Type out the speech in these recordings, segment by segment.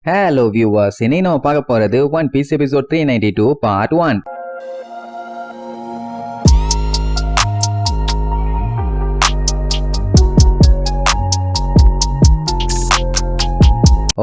Hello viewers, இன்னைக்கு நம்ம பார்க்க போறது One Piece episode 392 part 1.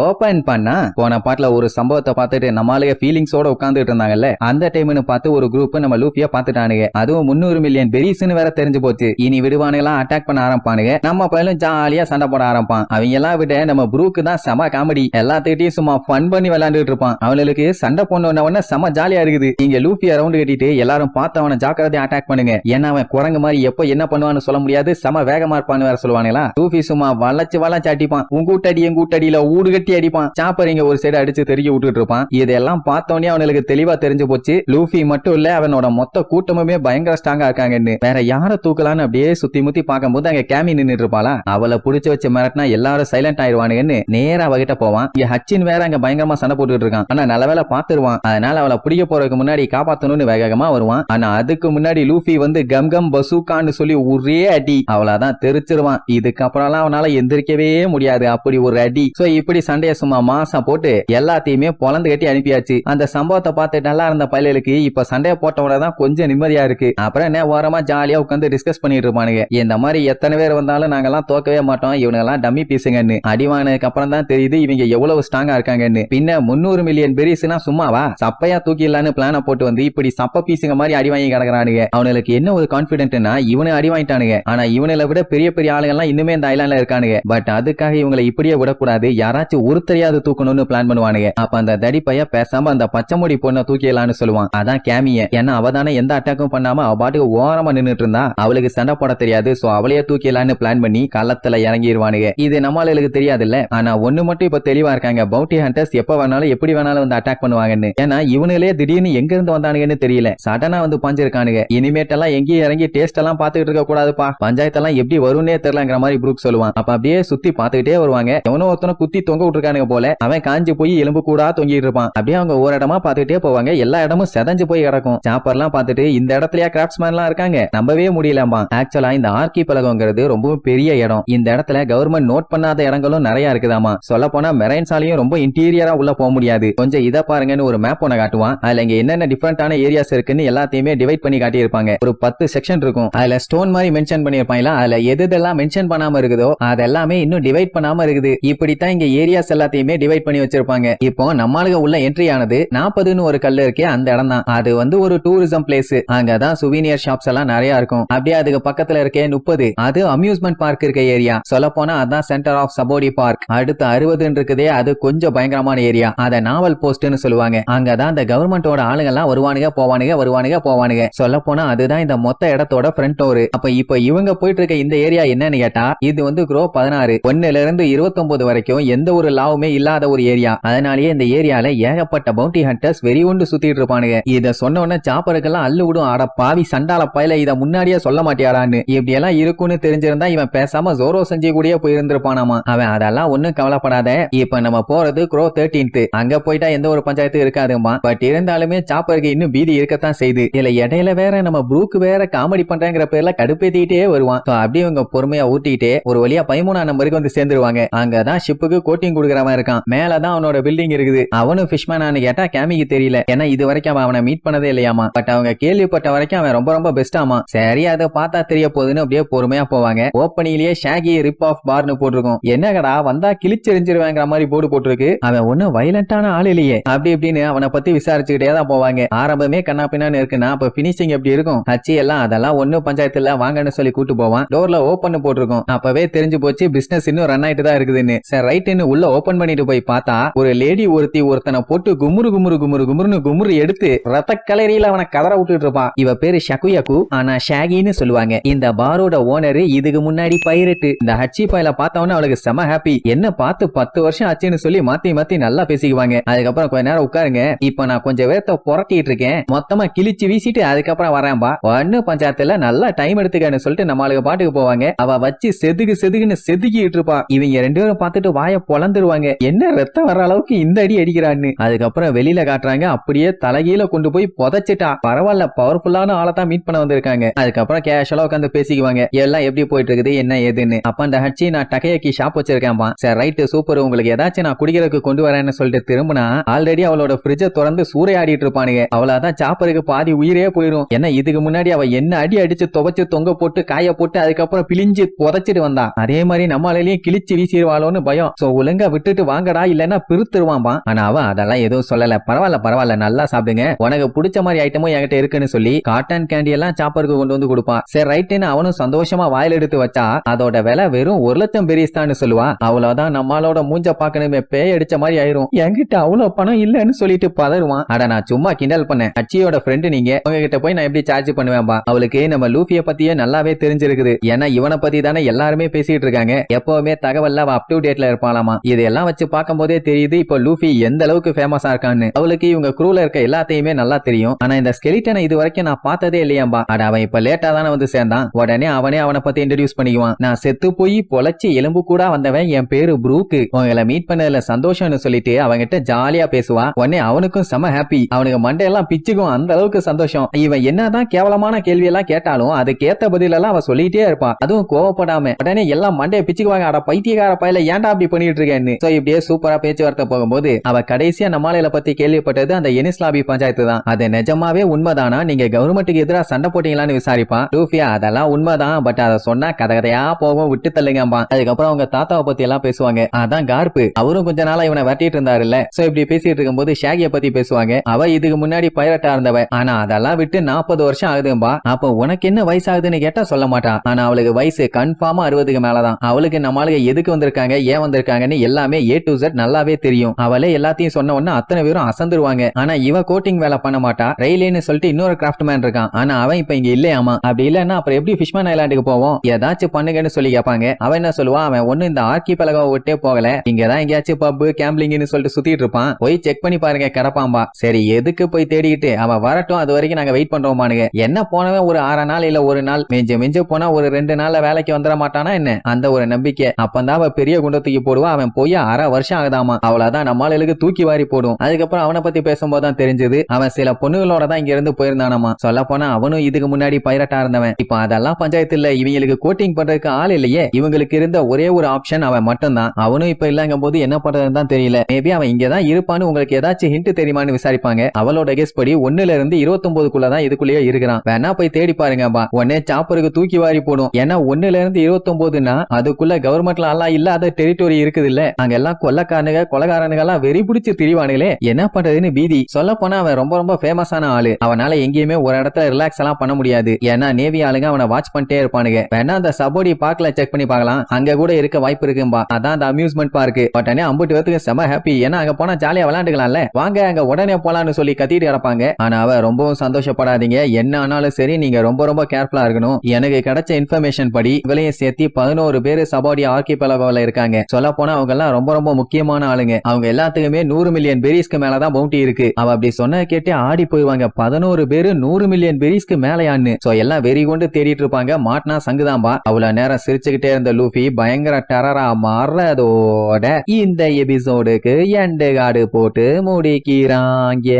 Open பண்ணா போன பாட்டுல ஒரு சம்பவத்தை பார்த்துட்டு நம்மளுக்கு ஃபீலிங்ஸோட உட்கார்ந்துட்டு இருந்தாங்கல்ல, அந்த டைம்னு பார்த்து ஒரு குரூப் நம்ம லூஃபியா பார்த்துட்டானுங்க. அதுவும் 300 மில்லியன் பெரிஸ்னு வேற தெரிஞ்சு போச்சு. இனி விடுவானுங்களாம் அட்டாக் பண்ண ஆரம்பிப்பானுங்க. நம்ம பையனும் ஜாலியா சண்டை போட ஆரம்பிப்பான். அவங்க எல்லாம் விட நம்ம ப்ரூக்கு தான் செம காமெடி. எல்லாத்துக்கிட்டையும் சும்மா ஃபன் பண்ணி விளையாண்டுட்டு இருப்பான். அவனுக்கு சண்டை போன செம ஜாலியா இருக்குது. இங்க லூஃபியா ரவுண்ட் கட்டிட்டு எல்லாரும் பார்த்து அவனை ஜாக்கிரதையா அட்டாக் பண்ணுங்க. ஏன்னா அவன் குரங்கு மாதிரி எப்ப என்ன பண்ணுவான்னு சொல்ல முடியாது. செம வேகமா இருப்பான்னு வேற சொல்லுவானுங்களா. லூஃபி சும்மா வளைச்சு அடிப்பான். உங்கூட்டடி எங்கூட்டடியில ஊடு கட்டி அடிப்பான். சாப்பர் இங்க ஒரு சைடு அடிச்சு தெரிய விட்டுட்டு இருப்பான். இதெல்லாம் பார்த்தோன்னே அவனுக்கு தெளிவா தெரிஞ்சு போச்சு, லூஃபி மட்டும் இல்ல அவனோட மொத்த கூட்டமுமே பயங்கர ஸ்ட்ராங்கா இருக்காங்கன்னு. வேற யார தூக்கலான்னு அப்படியே சுத்தி முத்தி பார்க்கும்போது அங்க கேமி நின்னுட்டு இருப்பாளா. அவளை புடிச்சு வச்சு மிரட்டினா எல்லாரும் சைலண்ட் ஆயிடுவானுங்கன்னு நேரா அவகிட்ட போவான். இங்க ஹச்சின் வேற அங்க பயங்கரமா சண்டை போட்டுட்டு இருக்கான். ஆனா நல்லவேளை பாத்துருவான். அதனால அவளை பிடிக்க போறதுக்கு முன்னாடி காப்பாத்தணும்னு வேகமா வருவான். ஆனா அதுக்கு முன்னாடி லூஃபி வந்து கம் பசூக்கான்னு சொல்லி ஒரே அடி அவளாதான் தெரிச்சிருவான். இதுக்கப்புறம்லாம் அவனால எந்திரிக்கவே முடியாது, அப்படி ஒரு அடி. சோ இப்படி சண்டைய சும்மா மாசம் போட்டு எல்லாத்தையுமே பொலந்து கட்டி அனுப்பியாச்சு. அந்த சம்பவத்தை பார்த்து நல்லா இருந்த பையலுக்கு இப்ப சண்டைய போட்டவனதான் கொஞ்சம் நிம்மதியா இருக்கு. அப்புறம் என்ன ஓரமா ஜாலியா உட்காந்து டிஸ்கஸ் பண்ணிட்டு இருப்பானுங்க. இந்த மாதிரி எத்தனை பேர் வந்தாலும் நாங்கெல்லாம் தோக்கவே மாட்டோம், இவங்க எல்லாம் டம்மி பீஸுங்கன்னு. அடிவானதுக்கு அப்புறம் தான் தெரியுது இவங்க எவ்வளவு ஸ்ட்ராங்கா இருக்காங்கன்னு. பின்ன 300 மில்லியன் பெரிஸ்னா சும்மாவா, சப்பையா தூக்கிடலான்னு பிளான போட்டு வந்து இப்படி சப்ப பீஸுங்க மாதிரி அடி வாங்கி கிடக்குறானுங்க. அவனுக்கு என்ன ஒரு கான்பிடென்ட்னா இவனு அடி வாங்கிட்டானுங்க. ஆனா இவனை விட பெரிய பெரிய ஆளுங்கெல்லாம் இன்னுமே இந்த ஐலாண்ட்ல இருக்கானுங்க. பட் அதுக்காக இவங்களை இப்படியே விடக்கூடாது, யாராச்சும் ஒருத்தரையாவது தூக்கணும்னு பிளான் பண்ணுவானுங்க. அப்ப அந்த தடி பைய பேசாம அந்த பச்சைமுடி பொண்ணை தூக்கிடலான்னு சொல்லுவான். அதான் கேமிய. ஏன்னா அவதானே எந்த அட்டாக்கும் பண்ணாம அவ பாட்டுக்கு ஓரமா நின்னுட்டு இருந்தா, அவளுக்கு சண்டை போட தெரியாது. சோ அவளையே தூக்கிடலான்னு பிளான் பண்ணி களத்துல இறங்கிடுவானுங்க. இது நம்மளுக்கு தெரியாது இல்ல. ஆனா ஒண்ணு மட்டும் இப்ப தெளிவா இருக்காங்க, பவுட்டி ஹண்டர்ஸ் எப்ப வேணாலும் எப்படி வேணாலும் வந்து அட்டாக் பண்ணுவாங்கன்னு. ஏன்னா இவனுங்களே திடீர்னு எங்க இருந்து வந்தானுங்கன்னு தெரியல, சடனா வந்து பாஞ்சிருக்கானுங்க. இனிமேட்டெல்லாம் எங்கேயும் இறங்கி டேஸ்ட் எல்லாம் பாத்துக்கிட்டு இருக்க கூடாதுப்பா, பஞ்சாயத்தெல்லாம் எப்படி வரும்னே தெரியலங்கிற மாதிரி ப்ரூக் சொல்லுவான். அப்ப அப்படியே சுத்தி பாத்துக்கிட்டே வருவாங்க. எவனோ ஒருத்தனை குத்தி தொங்க விட்டுருக்கானுங்க போல, அவன் காஞ்சி போய் எலும்பு கூட தொங்கிட்டு இருப்பான். அப்படியே அவங்க ஒரு இடமா பாத்துட்டே போவாங்க. எல்லா இடமும் செதஞ்சு போய் கிடக்கும். சாப்பர்லாம் பாத்துட்டு இந்த இடத்துலயா கிராப்ட்ஸ்மேன் எல்லாம் இருக்காங்க, நம்பவே முடியலமா. ஆக்சுவலா இந்த ஆர்கி பலகங்கிறது ரொம்பவும் பெரிய இடம். இந்த இடத்துல கவர்மெண்ட் நோட் பண்ணாத இடங்களும் நிறைய இருக்குதாமா. சொல்ல போனா மெரைன்ஸாலையும் ரொம்ப இன்டீரியரா உள்ள போக முடியாது. கொஞ்சம் இதை பாருங்கன்னு ஒரு மேப் ஒண்ணு காட்டுவான். அதுல இங்க என்னென்ன டிஃபரெண்டான ஏரியாஸ் இருக்குன்னு எல்லாத்தையுமே டிவைட் பண்ணி காட்டி இருப்பாங்க. ஒரு 10 செக்ஷன் இருக்கும். அதுல ஸ்டோன் மாதிரி மென்ஷன் பண்ணிருப்பாங்களா, அதுல எதெல்லாம் மென்ஷன் பண்ணாம இருக்குதோ அதெல்லாமே இன்னும் டிவைட் பண்ணாம இருக்குது. இப்படித்தான் இங்க ஏரியாஸ் எல்லாத்தையுமே டிவைட் பண்ணி வச்சிருப்பாங்க. இப்போ நம்மளுக்கு உள்ள என்ட்ரி ஆனது 40ன்னு ஒரு கல்லு இருக்கே, அந்த இடம் தான். அது வந்து ஒரு டூரிசம் பிளேஸ். அங்கதான் சுவீனியர் ஷாப்ஸ் எல்லாம் நிறைய இருக்கும். அப்படியே அதுக்கு பக்கத்துல இருக்கே 30, அது அம்யூஸ்மெண்ட் பார்க் இருக்க ஏரியா. சொல்ல போனா அதான் சென்டர் ஆஃப் சபோடி பார்க். அடுத்து 60 இருக்குதே, அது கொஞ்சம் பயங்கரமான ஏரியா. அத நாவல் போஸ்ட்னு சொல்லுவாங்க. அங்கதான் இந்த கவர்மெண்டோட ஆளுங்க எல்லாம் வருவானுங்க. சொல்ல போனா அதுதான் இந்த மொத்த இடத்தோட ஃப்ரண்ட் டோர். அப்ப இப்ப இவங்க போயிட்டு இருக்க இந்த ஏரியா என்னன்னு கேட்டா, இது வந்து க்ரோ 16 1ல இருந்து 29 வரைக்கும் எந்த ஒரு லாவுமே இல்லாத ஒரு ஏரியா. அதனாலேயே இந்த ஏரியால ஏகப்பட்ட பவுண்டி ஹண்டர்ஸ் வெறி உண்டு சுத்திட்டு இருப்பானுங்க. இத சொன்ன உடனே சாப்பருக்கெல்லாம் அள்ளு விடும். அட பாவி சண்டால பயில, இத முன்னாடியே சொல்ல மாட்டியாடான்னு. இப்படி எல்லாம் இருக்கும்னு தெரிஞ்சிருந்தா இவன் பேசாம ஜோரோ செஞ்சு கூடயே போயிருந்திருப்பானாமா. அவன் அதெல்லாம் ஒண்ணும் கவலைப்படாத, இப்ப நம்ம போறது க்ரோ 13th. அங்க போயிட்டா எந்த ஒரு பஞ்சாயத்து இருக்காதுமா. பட் இருந்தாலுமே சாப்பருக்கு இன்னும் பீதி இருக்கத்தான் செய்து. இதுல இடையில வேற நம்ம ப்ரூக் வேற காமெடி பண்றேங்கிற பேர்ல கடுப்பேத்திட்டே வருவான். அப்படியே இவங்க பொறுமையா ஊட்டிட்டே ஒரு வழியா 13ஆம் நம்பருக்கு வந்து சேர்ந்துருவாங்க. அங்கதான் ஷிப்புக்கு கோட்டிங் கொடுக்கறவன் இருக்கான். மேலதான் அவனோட பில்டிங் இருக்குது. அவனும் ஃபிஷ்மேனான்னு கேட்டா கேமிக்கு தெரியல, ஏன்னா இது வரைக்கும் அவனை மீட் பண்ணதே இல்லையாமா. பட் அவங்க கேள்விப்பட்ட வரைக்கும் அவன் ரொம்ப பெஸ்டாமா. சரி அதை பார்த்தா தெரிய போகுதுன்னு அப்படியே பொறுமையா போவாங்க. ஓப்பனிலேயே ஷாகி ரிப் ஆஃப் பார்னு போட்டிருக்கும். என்னடா வந்தா கிழிச்செறிஞ்சிருவேங்கிற மாதிரி போர்டு போட்டிருக்கு. அவன் ஒன்னும் வயலண்டான ஆள் இல்லையே, அப்படி இப்படின்னு அவனை பத்தி விசாரிச்சுக்கிட்டே தான் போவாங்க. ஆரம்பமே கண்ணா பின்னான்னு இருக்குன்னா அப்ப பினிஷிங் எப்படி இருக்கும். ஹச்சி எல்லாம் அதெல்லாம் ஒன்னும் பஞ்சாயத்துல வாங்கன்னு சொல்லி கூட்டு போவான். டோர்ல ஓபன் போட்டிருக்கும். அப்பவே தெரிஞ்சு போச்சு பிசினஸ் இன்னும் ரன் ஆயிட்டு தான் இருக்குதுன்னு. சரி ரைட்னு உள்ள ஓபன் பண்ணிட்டு போய் பார்த்தா ஒரு லேடி ஒருத்தனை போட்டு குமுறு எடுத்து ரத்த கலரியில அவனை கதற விட்டுட்டு இருப்பான். இவ பேரு ஷகுயகு, ஆனா ஷாகின்னு சொல்லுவாங்க. இந்த பாரோட ஓனர் இதுக்கு முன்னாடி பைரட். இந்த ஹச்சி பையில பார்த்தவன அவளுக்கு செம ஹாப்பி. என்ன பார்த்து 10 வருஷம் ஆச்சுன்னு சொல்லி மாத்தி நல்லா பேசிக்குவாங்க. அதுக்கப்புறம் கொஞ்ச நேரம் உட்காருங்க, இப்ப நான் கொஞ்சம் வேர்த்த புரட்டிட்டு இருக்கேன், மொத்தமா கிழிச்சு வீசிட்டு அதுக்கப்புறம் வரேன்பா. ஒன்னு பஞ்சாயத்துல நல்லா டைம் எடுத்துக்கன்னு சொல்லிட்டு நம்மளுக்கு பாட்டுக்கு போவாங்க. அவ வச்சு செதுக்குன்னு செதுக்கிட்டு இருப்பா. இவங்க 2 பேரும் பார்த்துட்டு வாய பொலந்து உட்காந்துருவாங்க. என்ன ரத்தம் வர அளவுக்கு இந்த அடி அடிக்கிறான்னு. அதுக்கப்புறம் வெளியில காட்டுறாங்க, அப்படியே தலைகீழ கொண்டு போய் புதைச்சிட்டா. பரவாயில்ல, பவர்ஃபுல்லான ஆளை தான் மீட் பண்ண வந்திருக்காங்க. அதுக்கப்புறம் கேஷுவலா உட்காந்து பேசிக்குவாங்க, எல்லாம் எப்படி போயிட்டு இருக்குது என்ன ஏதுன்னு. அப்ப அந்த ஹச்சி நான் டகையாக்கி ஷாப் வச்சிருக்கேன்பா. சரி ரைட்டு சூப்பர், உங்களுக்கு ஏதாச்சும் நான் குடிக்கிறதுக்கு கொண்டு வரேன்னு சொல்லிட்டு திரும்பினா ஆல்ரெடி அவளோட ஃப்ரிட்ஜை திறந்து சூறையாடிட்டு இருப்பானுங்க. அவளாதான் சாப்பருக்கு பாதி உயிரே போயிடும். ஏன்னா இதுக்கு முன்னாடி அவ என்ன அடி அடிச்சு துவைச்சு தொங்க போட்டு காய போட்டு அதுக்கப்புறம் பிழிஞ்சு புதைச்சிட்டு வந்தா. அதே மாதிரி நம்மளாலையும் கிழிச்சு வீசிடுவாளோன்னு பயம். சோ ஒழுங்கா விட்டுட்டு வாங்கடா, இல்லன்னா பிரித்துருவான்பா. ஆனா அவ அதெல்லாம் எதுவும் சொல்லல. பரவாயில்ல நல்லா சாப்பிடுங்க, உனக்கு பிடிச்ச மாதிரி ஐட்டமும் என்கிட்ட இருக்குன்னு சொல்லி காட்டன் கேண்டி எல்லாம் சாப்பருக்கு கொண்டு வந்து கொடுப்பான். சரி ரைட்டுன்னு அவனும் சந்தோஷமா வாயில் எடுத்து வச்சா அதோட விலை வெறும் 1,00,000 பெரிஸ் தான் சொல்லுவா. அவ்வளவுதான், நம்மளோட மூஞ்ச பாக்கணுமே, பேய் அடிச்ச மாதிரி ஆயிரும். என்கிட்ட அவ்வளவு பணம் இல்லன்னு சொல்லிட்டு பதறுவான். அட நான் சும்மா கிண்டல் பண்ணேன், அச்சியோட ஃப்ரெண்டு நீங்க, உங்ககிட்ட போய் நான் எப்படி சார்ஜ் பண்ணுவேன்பா. அவளுக்கு நம்ம லூஃபிய பத்தியே நல்லாவே தெரிஞ்சிருக்குது. ஏன்னா இவனை பத்தி தானே எல்லாருமே பேசிட்டு இருக்காங்க. எப்பவுமே தகவல்ல அவ அப் டு டேட்ல இருப்பாளாமா. இதெல்லாம் வச்சு பார்க்கும் போதே தெரியுது இப்ப லூஃபி எந்த அளவுக்கு ஃபேமஸா இருக்கான்னு. அவளுக்கு இவங்க க்ரூல இருக்க எல்லாத்தையுமே நல்லா தெரியும். ஆனா இந்த ஸ்கெலிட்டனை இது வரைக்கும் நான் பார்த்ததே இல்லையாம்பா. அட அவன் இப்ப லேட்டா தானே வந்து சேர்ந்தான். உடனே அவனை பத்தி இன்ட்ரோடியூஸ் பண்ணிக்குவான். நான் செத்து போய் பொழைச்சு எலும்பு கூட வந்தவன், என் பேரு ப்ரூக்கு, உங்களை மீட் பண்ணதுல சந்தோஷம்னு சொல்லிட்டு அவங்கிட்ட ஜாலியா பேசுவா. உடனே அவனுக்கும் செம ஹாப்பி, அவனுக்கு மண்டையெல்லாம் பிச்சுக்கும், அந்த அளவுக்கு சந்தோஷம். இவன் என்னதான் கேவலமான கேள்வி எல்லாம் கேட்டாலும் அதுக்கேத்த பதில் எல்லாம் அவ சொல்லிட்டே இருப்பான், அதுவும் கோவப்படாம. உடனே எல்லாம் மண்டையை பிச்சுக்குவாங்க, அட பைத்தியக்கார பையில ஏன்டா அப்படி பண்ணிட்டு இருக்கேன்னு. சோ இப்படியே சூப்பரா பேச்சுவார்த்தை போகும்போது அவ கடைசியா நம்மாலையில பத்தி கேள்விப்பட்டது அந்த எனிஸ்லாபி பஞ்சாயத்து தான். அது நிஜமாவே உண்மைதானா, நீங்க கவர்மெண்ட்டுக்கு எதிராக சண்டை போட்டீங்களான்னு விசாரிப்பான். லூஃபியா அதெல்லாம் உண்மைதான், பட் அதை சொன்னா கதையா போகும், விட்டு தள்ளுங்கம்பா. அதுக்கப்புறம் அவங்க தாத்தாவை பத்தி எல்லாம் பேசுவாங்க. அதான் கார்ப்பு, அவரும் கொஞ்ச நாளா இவனை வெட்டிட்டு இருந்தாருல்ல. சோ இப்படி பேசிட்டு இருக்கும்போது ஷாகிய பத்தி பேசுவாங்க. அவ இதுக்கு முன்னாடி பைரட்டா இருந்தவ, ஆனா அதெல்லாம் விட்டு 40 வருஷம் ஆகுதும்பா. அப்ப உனக்கு என்ன வயசு ஆகுதுன்னு கேட்டா சொல்ல மாட்டான். ஆனா அவளுக்கு வயசு கன்ஃபார்மா 60க்கு மேலதான். அவளுக்கு நம்மளுக்கு எதுக்கு வந்திருக்காங்க, ஏன் வந்திருக்காங்கன்னு எல்லாமே A to Z நல்லாவே தெரியும். அவளே எல்லாத்தையும் சொன்ன உடனே அத்தனை பேரும் அசந்துருவாங்க. ஆனா இவ கோட்டிங் வேலை பண்ண மாட்டா. ரயிலேன்னு சொல்லிட்டு இன்னொரு கிராஃப்ட் மேன் இருக்கான், ஆனா அவன் இப்ப இங்க இல்லையாமா. அப்படி இல்லன்னா அப்புறம் எப்படி ஃபிஷ்மேன் ஐலாண்டுக்கு போவோம், ஏதாச்சும் பண்ணுங்கன்னு சொல்லி கேட்பாங்க. அவன் என்ன சொல்லுவா, அவன் ஒண்ணு இந்த ஆர்கி பலகாவை விட்டே போகல, இங்கதான் எங்கேயாச்சும் பப் கேம்பிளிங்னு சொல்லிட்டு சுத்திட்டு இருப்பான், போய் செக் பண்ணி பாருங்க கிடப்பாம்பா. சரி எதுக்கு போய் தேடிக்கிட்டு, அவன் வரட்டும், அது வரைக்கும் நாங்க வெயிட் பண்றோமானுங்க. என்ன போனவன் ஒரு 6 நாள் இல்ல ஒரு நாள், மிஞ்சு போனா ஒரு 2 நாள்ல வேலைக்கு வந்துட மாட்டானா என்ன, அந்த ஒரு நம்பிக்கை. அப்பந்தான் அவ பெரிய குண்டத்துக்கு போடுவா. அவன் போய் 1/2 வருஷம் ஆகுதாமா. அவ்வளவுதான், நம்மளுக்கு தூக்கி வாரி போடும். அதுக்கப்புறம் அவனை பத்தி பேசும்போது தான் தெரிஞ்சது அவன் சில பொண்ணுகளோட தான் இங்க இருந்து போயிருந்தானாமா. சொல்ல போனா அவனும் இதுக்கு முன்னாடி பைரட்டா இருந்தவன். இப்ப அதெல்லாம் பஞ்சாயத்து இல்ல, இவங்களுக்கு கோட்டிங் பண்றதுக்கு ஆள் இல்லையே. இவங்களுக்கு இருந்த ஒரே ஒரு ஆப்ஷன் அவன் மட்டும் தான். அவனும் இப்ப இல்லங்கும் போது என்ன பண்றதுன்னு தான் தெரியல. மேபி அவன் இங்கதான் இருப்பான்னு உங்களுக்கு ஏதாச்சும் ஹிண்ட் தெரியுமான்னு விசாரிப்பாங்க. அவளோட கெஸ் படி 1ல இருந்து 29 இதுக்குள்ளேயே இருக்கிறான், வேணா போய் தேடி பாருங்கப்பா. உடனே சாப்பருக்கு தூக்கி வாரி போடும். ஏன்னா 1ல இருந்து 29னா அதுக்குள்ள கவர்மெண்ட்ல எல்லாம் இல்லாத டெரிட்டோரி இருக்குது இல்ல, அங்க எல்லாம் கொள்ளக்காரனுங்க கொலகாரனுங்க எல்லாம் வெறி பிடிச்சு திரிவானுங்களே, என்ன பண்றதுன்னு பீதி. சொல்ல போனா அவன் ரொம்ப ஃபேமஸான ஆளு. அவனால எங்கேயுமே ஒரு இடத்துல ரிலாக்ஸ் எல்லாம் பண்ண முடியாது. ஏன்னா நேவி ஆளுங்க அவனை வாட்ச் பண்ணிட்டே இருப்பானுங்க. வேணா அந்த சபோடி பார்க்ல செக் பண்ணி பார்க்கலாம், அங்க கூட இருக்க வாய்ப்பு இருக்கும்பா. அதான் அந்த அம்யூஸ்மெண்ட் பார்க். பட் அண்ணே 50 பேருக்கு செம ஹாப்பி, ஏன்னா அங்க போனா ஜாலியா விளையாண்டுக்கலாம்ல, வாங்க அங்க உடனே போலான்னு சொல்லி கத்திட்டு கிடப்பாங்க. ஆனா அவ ரொம்பவும் சந்தோஷப்படாதீங்க, என்ன ஆனாலும் சரி நீங்க ரொம்ப கேர்ஃபுல்லா இருக்கணும். எனக்கு கிடைச்ச இன்ஃபர்மேஷன் படி இவளையும் சேர்த்து 11 பேரு சபோடி ஆர்கிபெலகோல இருக்காங்க. சொல்ல போனா அவங்க எல்லாம் ரொம்ப முக்கியமான ஆளுங்க. அவங்க எல்லாத்துக்குமே 100 மில்லியன் பெரிஸ்க்கு மேலதான் பவுண்டி இருக்கு. அவ அப்படி சொன்ன கேட்டே ஆடி போயிடுவாங்க. 11 பேரு 100 மில்லியன் பெரிஸ்க்கு மேலையான்னு. சோ எல்லாம் வெறி கொண்டு தேடிட்டு இருப்பாங்க. மாட்டினா சங்குதாம்பா. அவ்வளவு நேரம் சிரிச்சுக்கிட்டே இருந்த லூஃபி பயங்கர டெரரா மாறதோட இந்த எபிசோடுக்கு எண்டு கார்டு போட்டு முடிக்கிறாங்க.